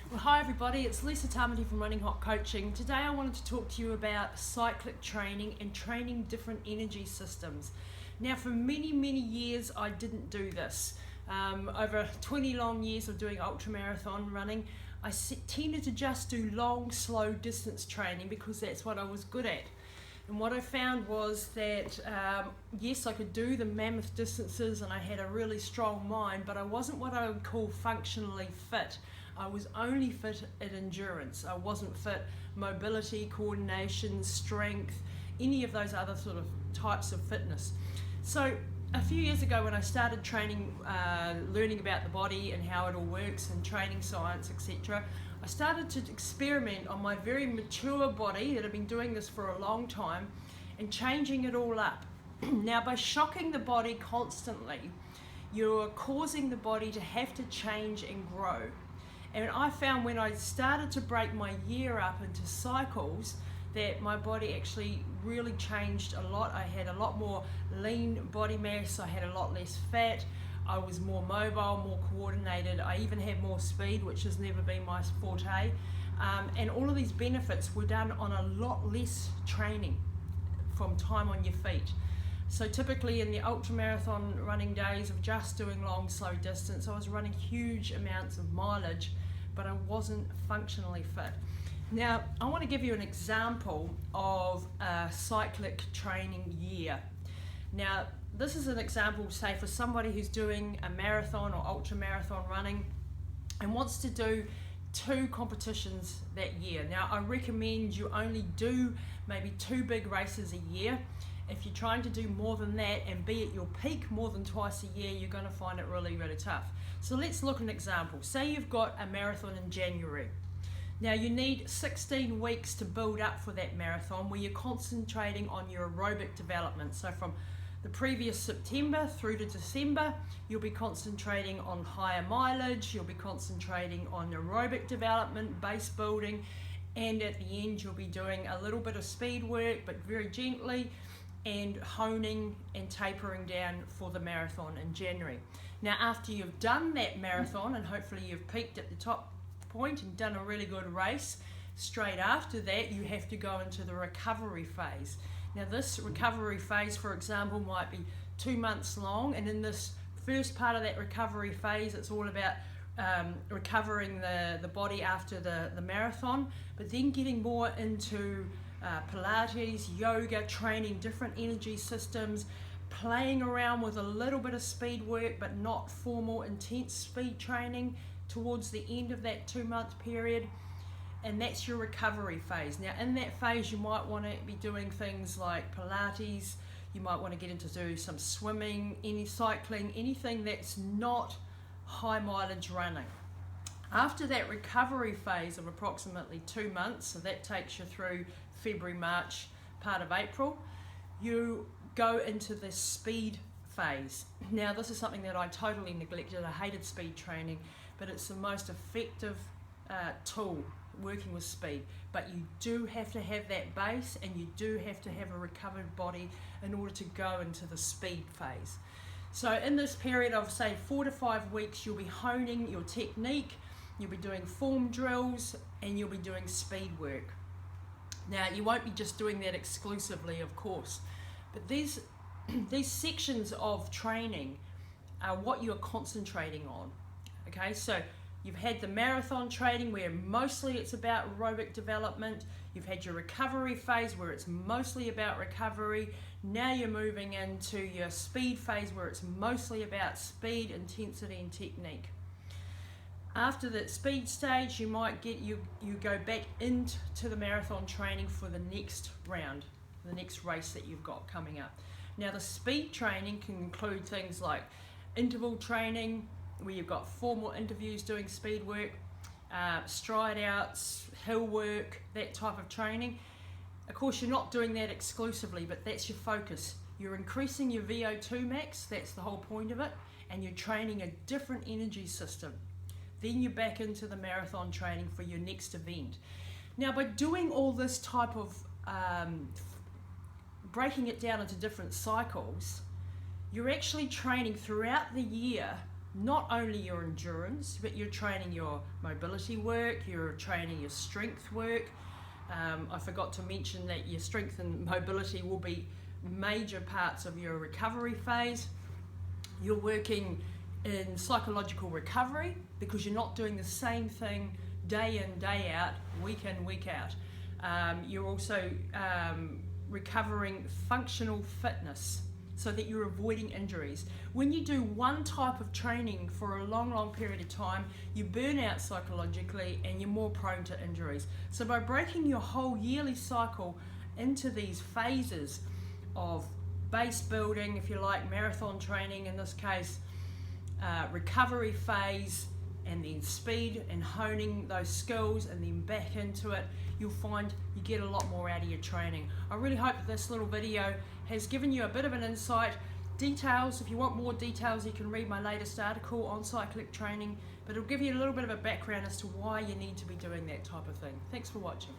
Well, hi everybody, it's Lisa Tamati from Running Hot Coaching. Today I wanted to talk to you about cyclic training and training different energy systems. Now for many years I didn't do this. Over 20 long years of doing ultramarathon running, I tended to just do long, slow distance training because that's what I was good at. And what I found was that, yes, I could do the mammoth distances and I had a really strong mind, but I wasn't what I would call functionally fit. I was only fit at endurance. I wasn't fit mobility, coordination, strength, any of those other sort of types of fitness. So a few years ago when I started training, learning about the body and how it all works and training science, etc., I started to experiment on my very mature body that had been doing this for a long time and changing it all up. Now, by shocking the body constantly, you're causing the body to have to change and grow. And I found when I started to break my year up into cycles that my body actually really changed a lot. I had a lot more lean body mass, I had a lot less fat, I was more mobile, more coordinated, I even had more speed, which has never been my forte. And all of these benefits were done on a lot less training from time on your feet. So typically in the ultramarathon running days of just doing long, slow distance, I was running huge amounts of mileage, but I wasn't functionally fit. Now, I want to give you an example of a cyclic training year. Now, this is an example, say, for somebody who's doing a marathon or ultramarathon running and wants to do 2 competitions that year. Now, I recommend you only do maybe 2 big races a year. If you're trying to do more than that and be at your peak more than twice a year, you're going to find it really tough. So let's look at an example. Say you've got a marathon in January. Now you need 16 weeks to build up for that marathon where you're concentrating on your aerobic development. So from the previous September through to December, you'll be concentrating on higher mileage, you'll be concentrating on aerobic development, base building, and at the end you'll be doing a little bit of speed work, but very gently, and honing and tapering down for the marathon in January. Now after you've done that marathon and hopefully you've peaked at the top point and done a really good race, straight after that you have to go into the recovery phase. Now this recovery phase, for example, might be 2 months long, and in this first part of that recovery phase it's all about recovering the body after the marathon, but then getting more into Pilates, yoga, training different energy systems, playing around with a little bit of speed work but not formal intense speed training towards the end of that 2-month period, and that's your recovery phase. Now in that phase you might want to be doing things like Pilates, you might want to get into do some swimming, any cycling, anything that's not high mileage running. After that recovery phase of approximately 2 months, so that takes you through February, March, part of April, you go into the speed phase. Now this is something that I totally neglected. I hated speed training, but it's the most effective tool working with speed. But you do have to have that base and you do have to have a recovered body in order to go into the speed phase. So in this period of say 4 to 5 weeks, you'll be honing your technique, you'll be doing form drills, and you'll be doing speed work. Now you won't be just doing that exclusively, of course, but these sections of training are what you're concentrating on. Okay, so you've had the marathon training where mostly it's about aerobic development. You've had your recovery phase where it's mostly about recovery. Now you're moving into your speed phase where it's mostly about speed, intensity, and technique. After the speed stage, you might get you go back into the marathon training for the next round, the next race that you've got coming up. Now the speed training can include things like interval training, where you've got formal interviews doing speed work, stride outs, hill work, that type of training. Of course you're not doing that exclusively, but that's your focus. You're increasing your VO2 max, that's the whole point of it, and you're training a different energy system. Then you're back into the marathon training for your next event. Now by doing all this type of breaking it down into different cycles, you're actually training throughout the year not only your endurance, but you're training your mobility work, you're training your strength work. I forgot to mention that your strength and mobility will be major parts of your recovery phase. You're working in psychological recovery because you're not doing the same thing day in, day out, week in, week out. You're also recovering functional fitness so that you're avoiding injuries. When you do one type of training for a long period of time, you burn out psychologically and you're more prone to injuries. So by breaking your whole yearly cycle into these phases of base building, if you like, marathon training in this case, recovery phase, and then speed and honing those skills, and then back into it, you'll find you get a lot more out of your training. I really hope that this little video has given you a bit of an insight. Details, if you want more details, you can read my latest article on cyclic training, but it'll give you a little bit of a background as to why you need to be doing that type of thing. Thanks for watching.